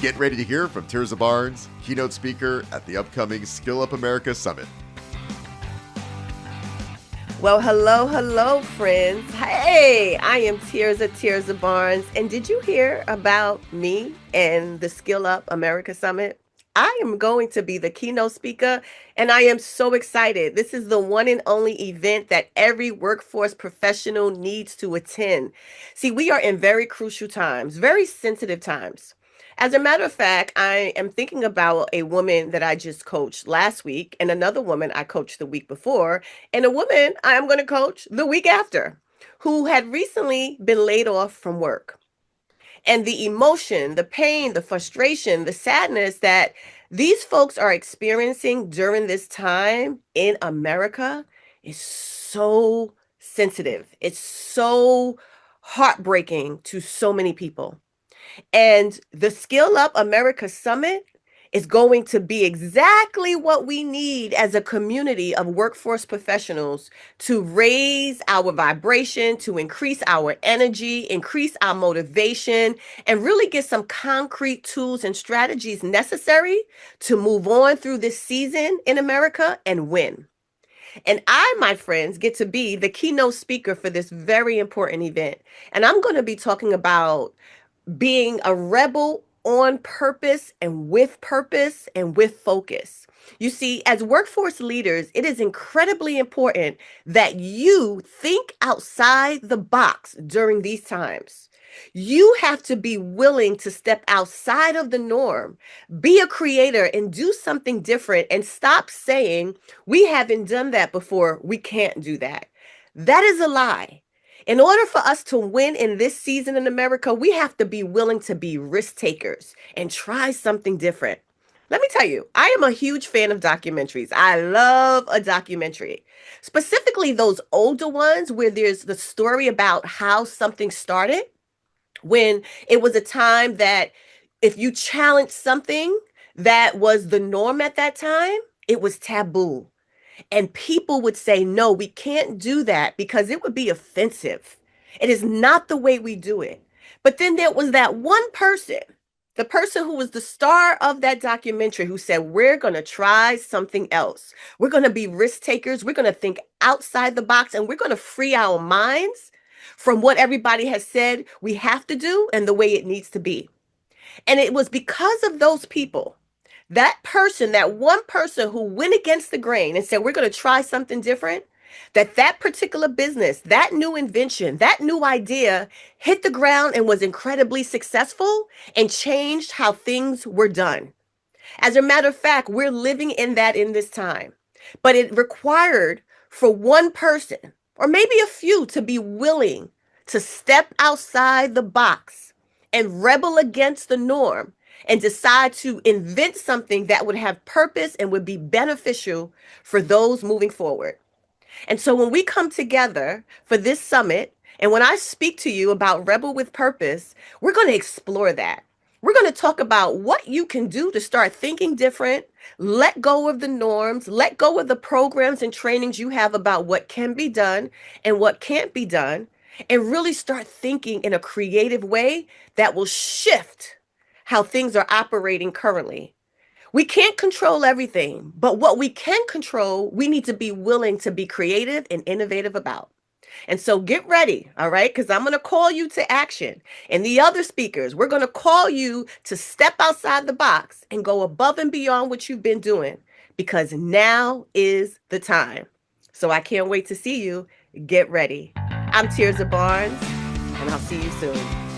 Get ready to hear from Tirza Barnes, keynote speaker at the upcoming SkillUpAmerica Summit. Well, hello, friends. Hey, I am Tirza Barnes. And did you hear about me and the SkillUpAmerica Summit? I am going to be the keynote speaker, and I am so excited. This is the one and only event that every workforce professional needs to attend. See, we are in very crucial times, very sensitive times. As a matter of fact, I am thinking about a woman that I just coached last week, and another woman I coached the week before, and a woman I am going to coach the week after, who had recently been laid off from work. And the emotion, the pain, the frustration, the sadness that these folks are experiencing during this time in America is so sensitive. It's so heartbreaking to so many people. And the Skill Up America Summit is going to be exactly what we need as a community of workforce professionals to raise our vibration, to increase our energy, increase our motivation, and really get some concrete tools and strategies necessary to move on through this season in America and win. And I, my friends, get to be the keynote speaker for this very important event. And I'm going to be talking about being a rebel on purpose and with focus. You see, as workforce leaders, it is incredibly important that you think outside the box during these times. You have to be willing to step outside of the norm, be a creator and do something different, and stop saying, we haven't done that before, we can't do that. That is a lie. In order for us to win in this season in America, we have to be willing to be risk takers and try something different. Let me tell you, I am a huge fan of documentaries. I love a documentary, specifically those older ones where there's the story about how something started, when it was a time that if you challenged something that was the norm at that time, it was taboo. And people would say, no, we can't do that because it would be offensive. It is not the way we do it. But then there was that one person, the person who was the star of that documentary, who said, we're going to try something else. We're going to be risk takers. We're going to think outside the box, and we're going to free our minds from what everybody has said we have to do and the way it needs to be. And it was because of those people, that person, that one person who went against the grain and said, we're going to try something different, that particular business, that new invention, that new idea hit the ground and was incredibly successful and changed how things were done. As a matter of fact, we're living in that in this time. But it required for one person, or maybe a few, to be willing to step outside the box and rebel against the norm and decide to invent something that would have purpose and would be beneficial for those moving forward. And so when we come together for this summit, and when I speak to you about Rebel with Purpose, we're going to explore that. We're going to talk about what you can do to start thinking different, let go of the norms, let go of the programs and trainings you have about what can be done and what can't be done, and really start thinking in a creative way that will shift how things are operating currently. We can't control everything, but what we can control, we need to be willing to be creative and innovative about. And so get ready, all right? Because I'm going to call you to action. And the other speakers, we're going to call you to step outside the box and go above and beyond what you've been doing, because now is the time. So I can't wait to see you. Get ready. I'm Tirza Barnes, and I'll see you soon.